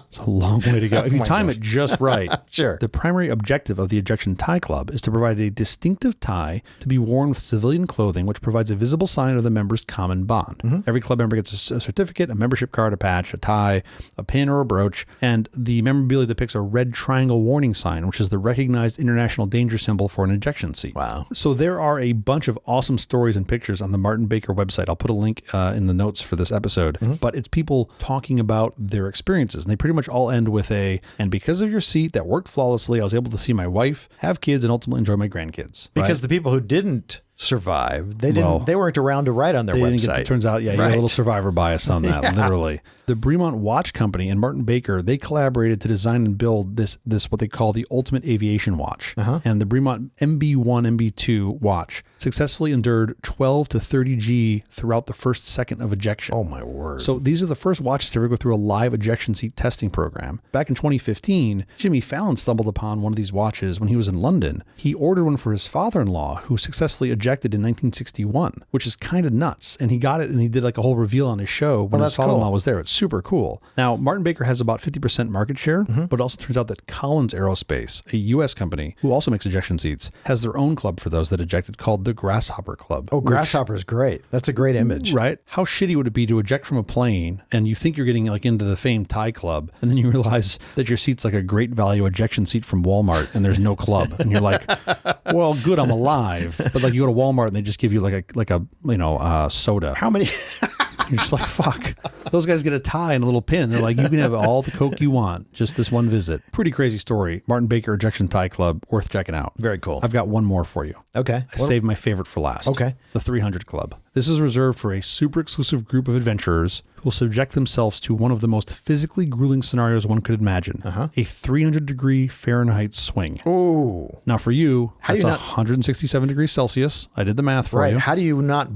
It's a long way to go. If you time it just right. Sure. The primary objective of the Ejection Tie Club is to provide a distinctive tie to be worn with civilian clothing, which provides a visible sign of the member's common bond. Mm-hmm. Every club member gets a certificate, a membership card, a patch, a tie, a pin, or a brooch, and the memorabilia depicts a red triangle warning sign, which is the recognized international danger symbol for an ejection seat. Wow. So there are a bunch of awesome stories and pictures on the Martin Baker website. I'll put a link in the notes for this episode, but it's people talking about their experiences, and they pretty much all end with and because of your seat that worked flawlessly, I was able to see my wife, have kids, and ultimately enjoy my grandkids. Because the people who didn't survive, they weren't around to write on their website. Turns out, you got a little survivor bias on that, literally. The Bremont Watch Company and Martin Baker, they collaborated to design and build this what they call the Ultimate Aviation Watch. And the Bremont MB1, MB2 watch successfully endured 12 to 30 G throughout the first second of ejection. Oh my word. So these are the first watches to ever go through a live ejection seat testing program. Back in 2015, Jimmy Fallon stumbled upon one of these watches when he was in London. He ordered one for his father-in-law, who successfully ejected in 1961, which is kind of nuts. And he got it and he did like a whole reveal on his show when his father-in-law was there. It's super cool. Now, Martin Baker has about 50% market share, but it also turns out that Collins Aerospace, a U.S. company who also makes ejection seats, has their own club for those that ejected called the Grasshopper Club. Oh, Grasshopper is great. That's a great image. Right? How shitty would it be to eject from a plane and you think you're getting like into the famed Thai club, and then you realize that your seat's like a great value ejection seat from Walmart and there's no club. And you're like, well, good, I'm alive. But like you go to Walmart and they just give you like a soda. How many? You're just like, fuck. Those guys get a tie and a little pin. They're like, you can have all the Coke you want, just this one visit. Pretty crazy story. Martin Baker Ejection Thai Club, worth checking out. Very cool. I've got one more for you. Okay. I saved my favorite for last. Okay. The 300 Club. This is reserved for a super exclusive group of adventurers who will subject themselves to one of the most physically grueling scenarios one could imagine. A 300-degree Fahrenheit swing. Ooh. Now for you, How do that's you not- 167 degrees Celsius. I did the math for Right. you. How do you not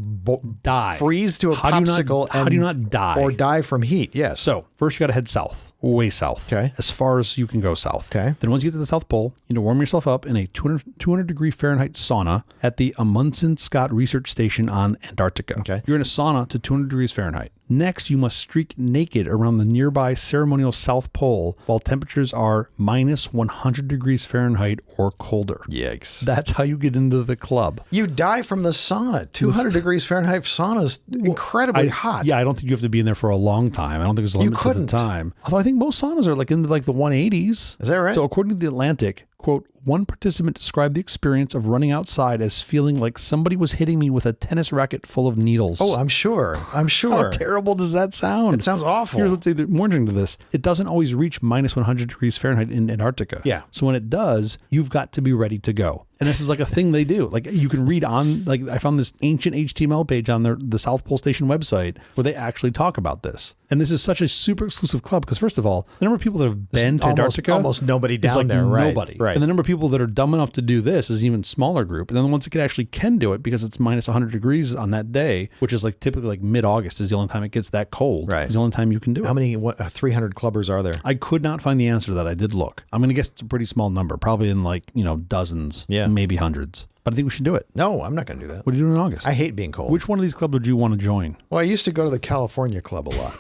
Die. freeze to a popsicle? How do you not die? Or die from heat? Yes. So first you got to head south, way south. Okay. As far as you can go south. Okay. Then once you get to the South Pole, you need to warm yourself up in a 200-degree Fahrenheit sauna at the Amundsen Scott Research Station on Antarctica. Okay. You're in a sauna to 200 degrees Fahrenheit. Next, you must streak naked around the nearby ceremonial South Pole while temperatures are minus 100 degrees Fahrenheit or colder. Yikes. That's how you get into the club. You die from the sauna. 200 degrees Fahrenheit sauna is incredibly hot. Yeah, I don't think you have to be in there for a long time. I don't think there's a limit to the couldn't. time. Although I think most saunas are like in the 180s. Is that right? So according to the Atlantic, quote, one participant described the experience of running outside as feeling like somebody was hitting me with a tennis racket full of needles. Oh, I'm sure. I'm sure. How terrible does that sound? It sounds awful. Here's what's more interesting to this. It doesn't always reach minus 100 degrees Fahrenheit in Antarctica. Yeah. So when it does, you've got to be ready to go. And this is like a thing they do. Like you can read on, like I found this ancient HTML page on the South Pole Station website where they actually talk about this. And this is such a super exclusive club because first of all, the number of people that have been to Antarctica. Almost nobody is down like there, right? Nobody. Right. And the number of people that are dumb enough to do this is an even smaller group. And then the ones that actually can do it because it's minus 100 degrees on that day, which is like typically like mid-August is the only time it gets that cold. Right. It's the only time you can do it. How many 300 clubbers are there? I could not find the answer to that. I did look. I'm going to guess it's a pretty small number, probably in like, dozens, maybe hundreds. But I think we should do it. No, I'm not going to do that. What are you doing in August? I hate being cold. Which one of these clubs would you want to join? Well, I used to go to the California Club a lot.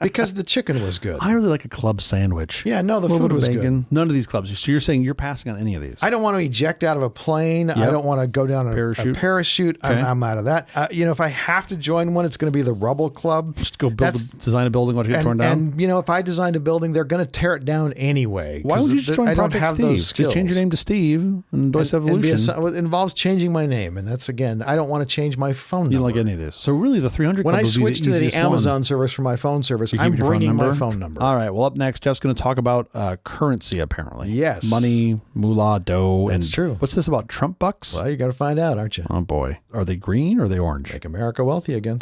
Because the chicken was good. I really like a club sandwich. Yeah, no, the Little food bit of was bacon. good. None of these clubs. So you're saying you're passing on any of these? I don't want to eject out of a plane. I don't want to go down a parachute. Okay. I'm out of that. If I have to join one, it's going to be the Rubble Club. Just go design a building, watch it get torn down. And, if I designed a building, they're going to tear it down anyway. Why would you just join I don't Project have Steve? those skills. Just change your name to Steve and Doyce Evolution. It involves changing my name. And that's, again, I don't want to change my phone number. You don't like any of this. So really the 300 When Club I would be switch to the easiest Amazon one. service for my phone service, You I'm keep your phone bringing number? my phone number. All right. Well, up next, Jeff's going to talk about currency, apparently. Yes. Money, moolah, dough. That's and true. What's this about Trump bucks? Well, you got to find out, aren't you? Oh, boy. Are they green or are they orange? Make America wealthy again.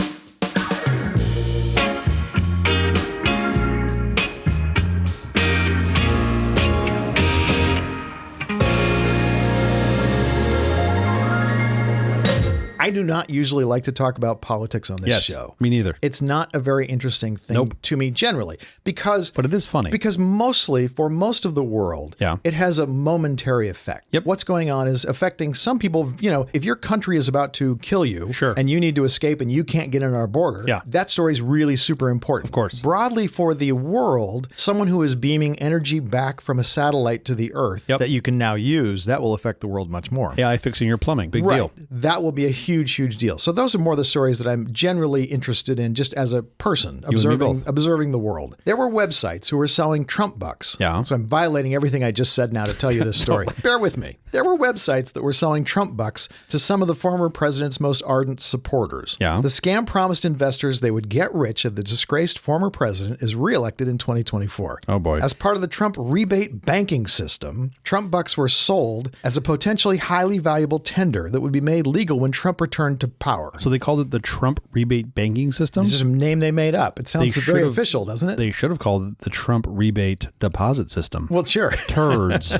I do not usually like to talk about politics on this show. Me neither. It's not a very interesting thing to me generally But it is funny. Because mostly, for most of the world, it has a momentary effect. Yep. What's going on is affecting some people. If your country is about to kill you and you need to escape and you can't get in our border, that story is really super important. Of course. Broadly for the world, someone who is beaming energy back from a satellite to the Earth that you can now use, that will affect the world much more. AI fixing your plumbing. Big deal. That will be a huge deal. So those are more the stories that I'm generally interested in just as a person observing the world. There were websites who were selling Trump bucks. Yeah. So I'm violating everything I just said now to tell you this story. Bear with me. There were websites that were selling Trump bucks to some of the former president's most ardent supporters. Yeah. The scam promised investors they would get rich if the disgraced former president is reelected in 2024. Oh boy. As part of the Trump rebate banking system, Trump bucks were sold as a potentially highly valuable tender that would be made legal when Trump returned to power. So they called it the Trump rebate banking system? This is a name they made up. It sounds very official, doesn't it? They should have called it the Trump rebate deposit system. Well, sure. Turds.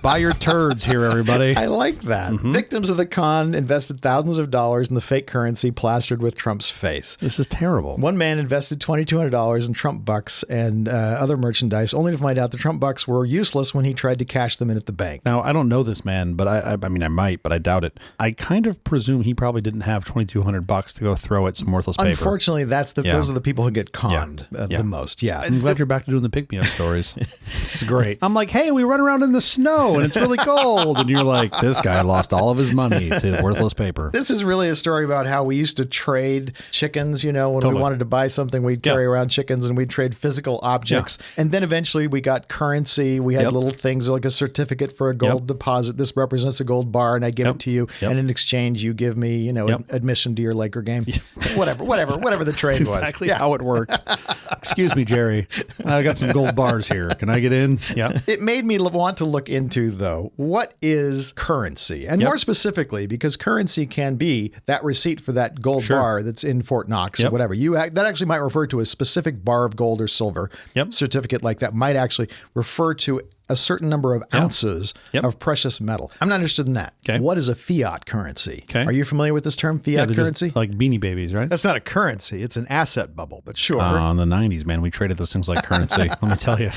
Buy your turds here, everybody. I like that. Mm-hmm. Victims of the con invested thousands of dollars in the fake currency plastered with Trump's face. This is terrible. One man invested $2,200 in Trump bucks and other merchandise, only to find out the Trump bucks were useless when he tried to cash them in at the bank. Now, I don't know this man, but I mean, I might, but I doubt it. I kind of presume presume he probably didn't have $2,200 to go throw at some worthless paper. Unfortunately, those are the people who get conned the most. Yeah. I'm glad you're back to doing the pick-me-up stories. This is great. I'm like, hey, we run around in the snow and it's really cold. And you're like, this guy lost all of his money to worthless paper. This is really a story about how we used to trade chickens. When we wanted to buy something, we'd carry around chickens and we'd trade physical objects. Yeah. And then eventually we got currency. We had little things like a certificate for a gold deposit. This represents a gold bar and I give it to you. And in exchange, you give me, admission to your Laker game. Whatever the trade was. Exactly how it worked. Excuse me, Jerry. I got some gold bars here. Can I get in? Yeah. It made me want to look into, though, what is currency? And more specifically, because currency can be that receipt for that gold bar that's in Fort Knox or whatever. That actually might refer to a specific bar of gold or silver. Certificate like that might actually refer to a certain number of ounces of precious metal. I'm not interested in that. Okay. What is a fiat currency? Okay. Are you familiar with this term, fiat currency? Like Beanie Babies, right? That's not a currency. It's an asset bubble, but sure. In the 90s, man, we traded those things like currency. Let me tell you.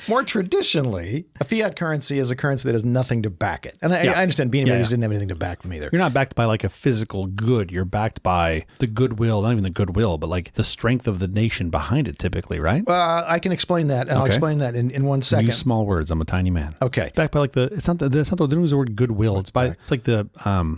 More traditionally, a fiat currency is a currency that has nothing to back it. And I understand Beanie Babies didn't have anything to back them either. You're not backed by like a physical good. You're backed by the goodwill, not even the goodwill, but like the strength of the nation behind it typically, right? I can explain that, and I'll explain that in 1 second. Use small words. I'm a tiny man. Okay. Backed by like it's not the word goodwill. It's like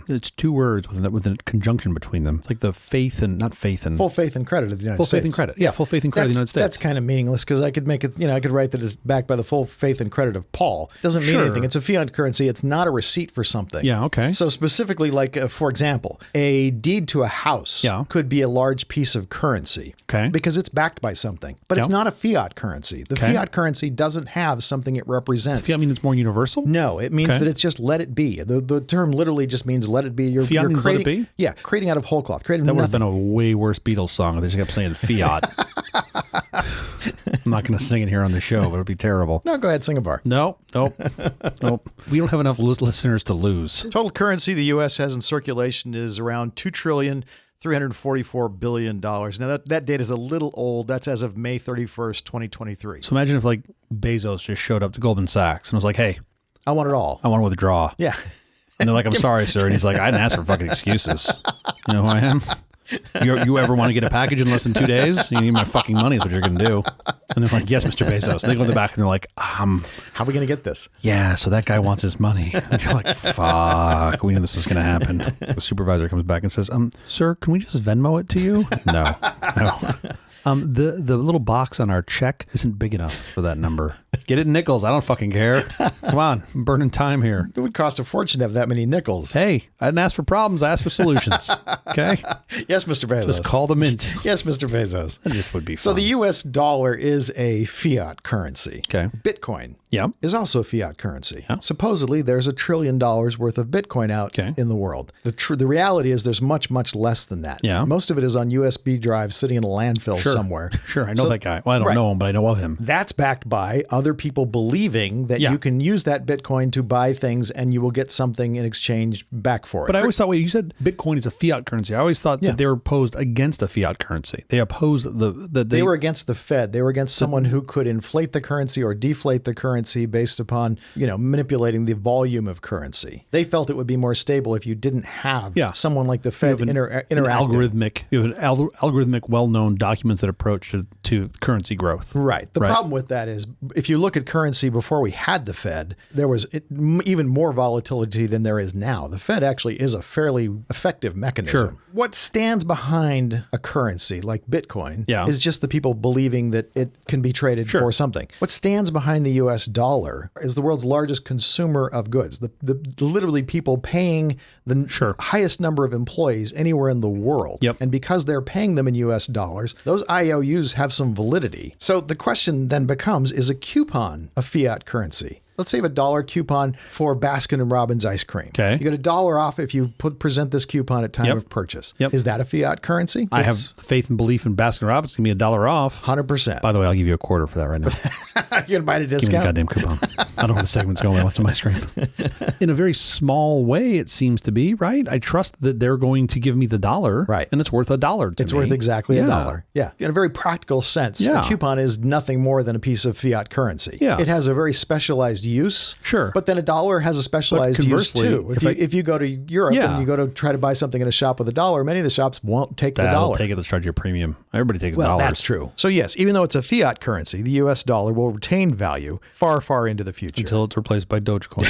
it's two words with a conjunction between them. It's like the faith and not faith and full faith and credit of the United States. Full faith and credit. Yeah, full faith and credit of the United States. That's kind of meaningless because I could make it, I could write that it's backed by the full faith and credit of Paul. Doesn't mean anything. It's a fiat currency. It's not a receipt for something. Yeah, okay. So specifically, like, for example, a deed to a house could be a large piece of currency. Okay. Because it's backed by something. But it's not a fiat currency. The fiat currency doesn't have something it represents. Fiat means it's more universal? No, it means that it's just let it be. The term literally just means let it be. Fiat means creating, let it be? Yeah, creating out of whole cloth. Creating that would nothing. have been a way worse Beatles song if they just kept saying fiat. I'm not going to sing it here on the show, but it would be terrible. No, go ahead, sing a bar. Nope. We don't have enough listeners to lose. Total currency the U.S. has in circulation is around $2,344 billion. Now, that data is a little old. That's as of May 31st, 2023. So imagine if like Bezos just showed up to Goldman Sachs and was like, hey, I want it all. I want to withdraw. Yeah. And they're like, I'm sorry, sir. And he's like, I didn't ask for fucking excuses. You know who I am? You ever want to get a package in less than 2 days? You need my fucking money is what you're going to do. And they're like, yes, Mr. Bezos. And they go in the back and they're like, how are we going to get this? Yeah, so that guy wants his money. And you're like, fuck, we knew this was going to happen. The supervisor comes back and says, sir, can we just Venmo it to you? No. The little box on our check isn't big enough for that number. Get it in nickels. I don't fucking care. Come on, I'm burning time here. It would cost a fortune to have that many nickels. Hey, I didn't ask for problems. I asked for solutions. Okay? Yes, Mr. Bezos. Just call the mint. Yes, Mr. Bezos. That just would be fun. So the U.S. dollar is a fiat currency. Okay. Bitcoin Yeah. is also a fiat currency. Yeah. Supposedly, there's $1 trillion worth of Bitcoin out in the world. The reality is there's much, much less than that. Yeah. Most of it is on USB drives sitting in a landfill somewhere. Sure, I know that guy. Well, I don't know him, but I know of him. That's backed by other people believing that you can use that Bitcoin to buy things and you will get something in exchange back for it. But I always thought, you said Bitcoin is a fiat currency. I always thought that they were opposed against a fiat currency. They opposed they were against the Fed. They were against someone who could inflate the currency or deflate the currency based upon, manipulating the volume of currency. They felt it would be more stable if you didn't have someone like the Fed interacting. You have an algorithmic, well-known documented approach to currency growth. Right. The problem with that is if you look at currency before we had the Fed, there was even more volatility than there is now. The Fed actually is a fairly effective mechanism. Sure. What stands behind a currency like Bitcoin is just the people believing that it can be traded for something. What stands behind the U.S. dollar is the world's largest consumer of goods. The literally people paying the highest number of employees anywhere in the world. Yep. And because they're paying them in U.S. dollars, those IOUs have some validity. So the question then becomes, is a coupon a fiat currency? Let's say you have a $1 coupon for Baskin and Robbins ice cream. Okay. You get $1 off if you present this coupon at time of purchase. Yep. Is that a fiat currency? I have faith and belief in Baskin Robbins. Give me $1 off. 100%. By the way, I'll give you a quarter for that right now. You're going to buy a discount? Give me a goddamn coupon. I don't know where the segment's going. I want some ice cream. In a very small way, it seems to be, right? I trust that they're going to give me the $1. Right. And it's worth $1 to me. It's worth exactly $1. Yeah. In a very practical sense, a coupon is nothing more than a piece of fiat currency. Yeah. It has a very specialized specialized use. Sure. But then a dollar has a specialized use too. If you go to Europe and you go to try to buy something in a shop with a dollar, many of the shops won't take the dollar. Take it, they'll charge you a premium. Everybody takes dollars. Well, that's true. So yes, even though it's a fiat currency, the U.S. dollar will retain value far, far into the future. Until it's replaced by Dogecoin.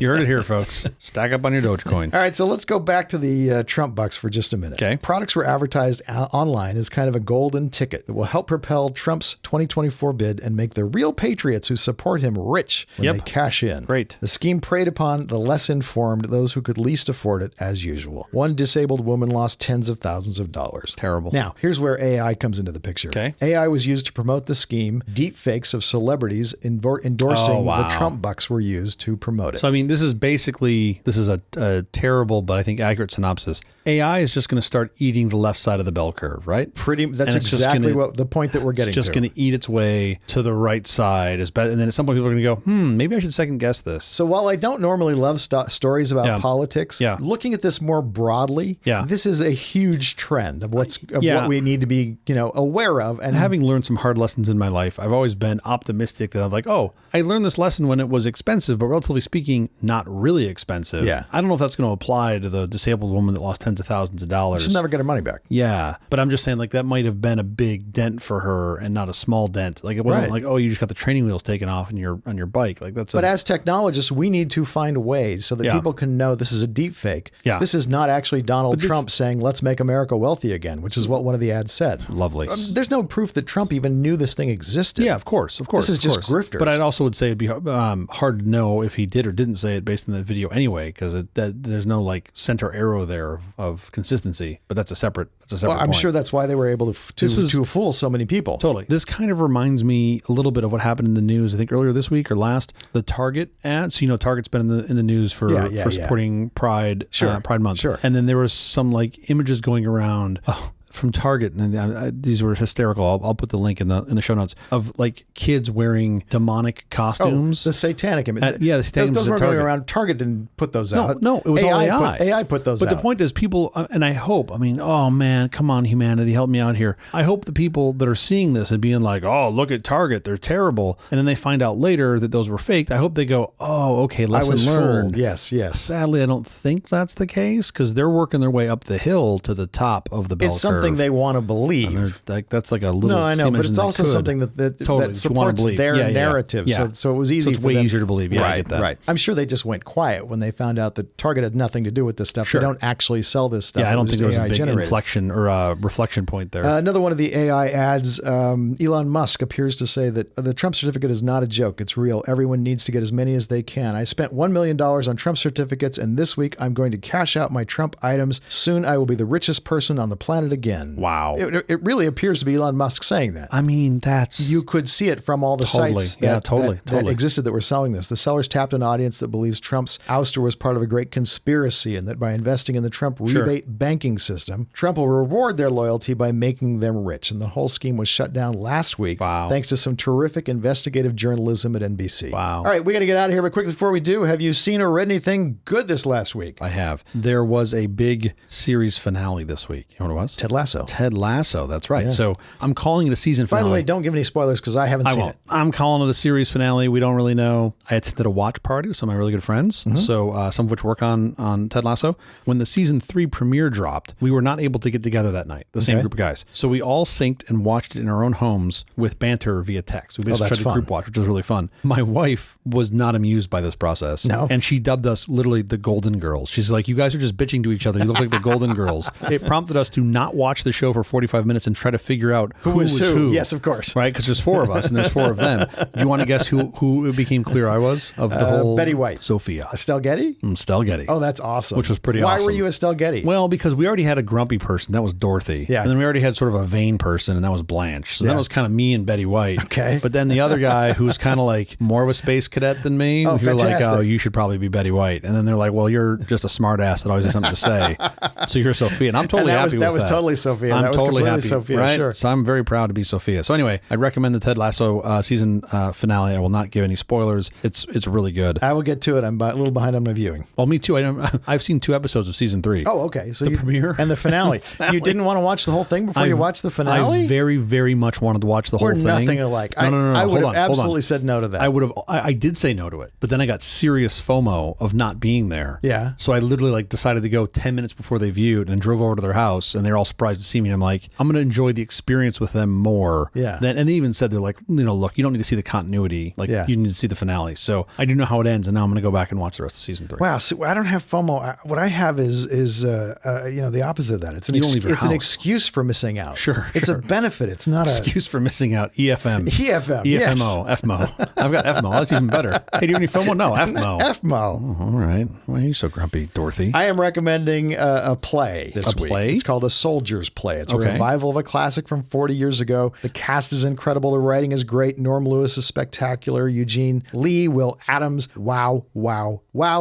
You heard it here, folks. Stack up on your Dogecoin. All right, so let's go back to the Trump bucks for just a minute. Okay. Products were advertised online as kind of a golden ticket that will help propel Trump's 2024 bid and make the real patriots who support him rich when they cash in. Great. The scheme preyed upon the less informed, those who could least afford it, as usual. One disabled woman lost tens of thousands of dollars. Terrible. Now, here's where AI comes into the picture. Okay. AI was used to promote the scheme. Deep fakes of celebrities endorsing the Trump bucks were used to promote it. So, I mean, this is a terrible, but I think accurate synopsis. AI is just going to start eating the left side of the bell curve, right? That's exactly what the point that we're getting to. It's just going to eat its way to the right side. And then at some point, people are going to go, maybe I should second guess this. So while I don't normally love stories about politics, looking at this more broadly, this is a huge trend of what we need to be, aware of. And having learned some hard lessons in my life, I've always been optimistic that I'm like, I learned this lesson when it was expensive, but relatively speaking, not really expensive. Yeah. I don't know if that's going to apply to the disabled woman that lost tens of thousands of dollars. She'll never get her money back. Yeah. But I'm just saying, like, that might have been a big dent for her and not a small dent. Like, it wasn't like, you just got the training wheels taken off on your bike. Like, that's. But as technologists, we need to find ways so that people can know this is a deep fake. Yeah. This is not actually Donald Trump saying, let's make America wealthy again, which is what one of the ads said. Lovely. There's no proof that Trump even knew this thing existed. Yeah, of course. This is just grifters. But I also would say it'd be hard to know if he did or didn't say it based on the video anyway, because there's no like center arrow there of consistency. But that's a separate. Well, I'm point. sure that's why they were able to fool so many people. Totally. This kind of reminds me a little bit of what happened in the news. I think earlier this week or last, the Target ad. So Target's been in the news for supporting Pride, Pride Month. Sure. And then there was some like images going around. From Target, and these were hysterical. I'll put the link in the show notes of like kids wearing demonic costumes. The satanic image. The satanic those weren't going around. Target didn't put those out. No, it was all AI. AI put those out. But the point is, people, and I hope. I mean, oh man, come on, humanity, help me out here. I hope the people that are seeing this and being like, oh, look at Target, they're terrible, and then they find out later that those were faked. I hope they go, oh, okay, lesson learned. Fooled. Yes. Sadly, I don't think that's the case because they're working their way up the hill to the top of the bell curve. It's something they want to believe. That's like a little. No, I know, but it's also something that supports their narrative. Yeah. So it was easy. So it's way easier to believe. Yeah, I get that. Right. I'm sure they just went quiet when they found out that Target had nothing to do with this stuff. Sure. They don't actually sell this stuff. Yeah, I don't think there was a big generated. inflection or a reflection point there. Another one of the AI ads, Elon Musk appears to say that the Trump certificate is not a joke. It's real. Everyone needs to get as many as they can. I spent $1 million on Trump certificates, and this week I'm going to cash out my Trump items. Soon I will be the richest person on the planet again. Wow. It really appears to be Elon Musk saying that. I mean, that's... You could see it from all the sites that existed that were selling this. The sellers tapped an audience that believes Trump's ouster was part of a great conspiracy and that by investing in the Trump rebate banking system, Trump will reward their loyalty by making them rich. And the whole scheme was shut down last week thanks to some terrific investigative journalism at NBC. Wow. All right, we got to get out of here, but quickly before we do, have you seen or read anything good this last week? I have. There was a big series finale this week. You know what it was? Ted Lasso. Ted Lasso, that's right. Yeah. So I'm calling it a season finale. By the way, don't give any spoilers because I haven't seen it. I'm calling it a series finale. We don't really know. I attended a watch party with some of my really good friends, so some of which work on Ted Lasso. When the season 3 premiere dropped, we were not able to get together that night, the same group of guys. So we all synced and watched it in our own homes with banter via text. We basically tried to group watch, which was really fun. My wife was not amused by this process. No. And she dubbed us literally the Golden Girls. She's like, you guys are just bitching to each other. You look like the Golden Girls. It prompted us to not watch the show for 45 minutes and try to figure out who was who. Yes, of course. Right? Because there's 4 of us and there's 4 of them. Do you want to guess who it became clear I was of the whole? Betty White. Sophia. Estelle Getty? Estelle Getty. Oh, that's awesome. Which was pretty awesome. Why were you Estelle Getty? Well, because we already had a grumpy person. That was Dorothy. Yeah. And then we already had sort of a vain person, and that was Blanche. So that was kind of me and Betty White. Okay. But then the other guy who's kind of like more of a space cadet than me, oh, we were like, fantastic. oh, you should probably be Betty White. And then they're like, well, you're just a smart ass that always has something to say. So you're Sophia. And I'm totally happy with that. That was totally Sophia. I'm That was totally completely happy, Sophia, right? sure. So I'm very proud to be Sophia. So anyway, I'd recommend the Ted Lasso season finale. I will not give any spoilers. It's really good. I will get to it. I'm a little behind on my viewing. Well, me too. I've seen 2 episodes of season 3. Oh, okay. So the premiere and the finale. You didn't want to watch the whole thing before you watched the finale? I very, very much wanted to watch the whole We're thing. nothing alike. No. I would Hold have on. absolutely said no to that. I did say no to it, but then I got serious FOMO of not being there. Yeah. So I literally decided to go 10 minutes before they viewed and drove over to their house, and they're all surprised to see me. I'm like, I'm going to enjoy the experience with them more. Yeah. And they even said, they're like, look, you don't need to see the continuity. You need to see the finale. So I do know how it ends, and now I'm going to go back and watch the rest of season 3. Wow. So I don't have FOMO. What I have is the opposite of that. It's an excuse for missing out. Sure. It's a benefit. It's not an excuse for missing out. EFM. EFM. EFMO. Yes. FMO. I've got FMO. That's even better. Hey, do you have any FOMO? No, FMO. FMO. Oh, all right. Why are you so grumpy, Dorothy? I am recommending a play this week. Play? It's called A Soldier's Play. It's a revival of a classic from 40 years ago. The cast is incredible. The writing is great. Norm Lewis is spectacular. Eugene Lee, Will Adams. Wow.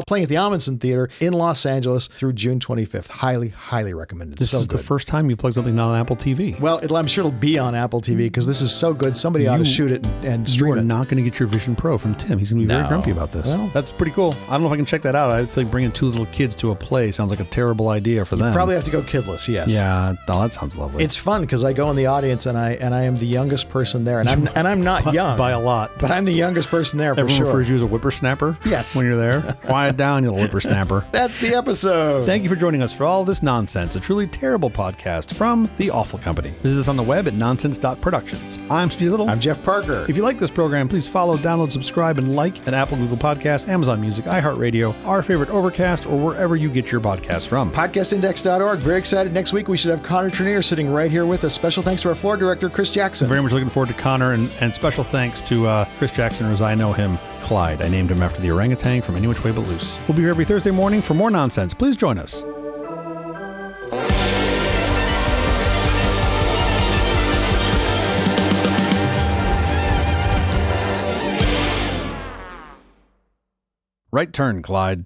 Playing at the Amundsen Theater in Los Angeles through June 25th. Highly, highly recommended. This is the first time you plugged something not on Apple TV. Well, I'm sure it'll be on Apple TV because this is so good. Somebody ought to shoot it and stream it. You are not going to get your Vision Pro from Tim. He's going to be very grumpy about this. Well, that's pretty cool. I don't know if I can check that out. I feel like bringing 2 little kids to a play sounds like a terrible idea for them. Probably have to go kidless, yes. Yeah, that sounds lovely. It's fun because I go in the audience and I am the youngest person there, and I'm not young by a lot, but I'm the youngest person there for Everyone sure. refers to you as a whippersnapper. Yes, when you're there, quiet down, you little whippersnapper. That's the episode. Thank you for joining us for all this nonsense, a truly terrible podcast from The Awful Company. Visit us on the web at nonsense.productions. I'm Steve Little. I'm Jeff Parker. If you like this program, please follow, download, subscribe, and like at Apple, Google Podcasts, Amazon Music, iHeartRadio, our favorite Overcast, or wherever you get your podcasts from. Podcastindex.org. Very excited. Next week we should have Connor Trenier sitting right here with us. Special thanks to our floor director, Chris Jackson. Very much looking forward to Connor, and special thanks to Chris Jackson, or as I know him, Clyde. I named him after the orangutan from Any Which Way But Loose. We'll be here every Thursday morning for more nonsense. Please join us. Right turn, Clyde.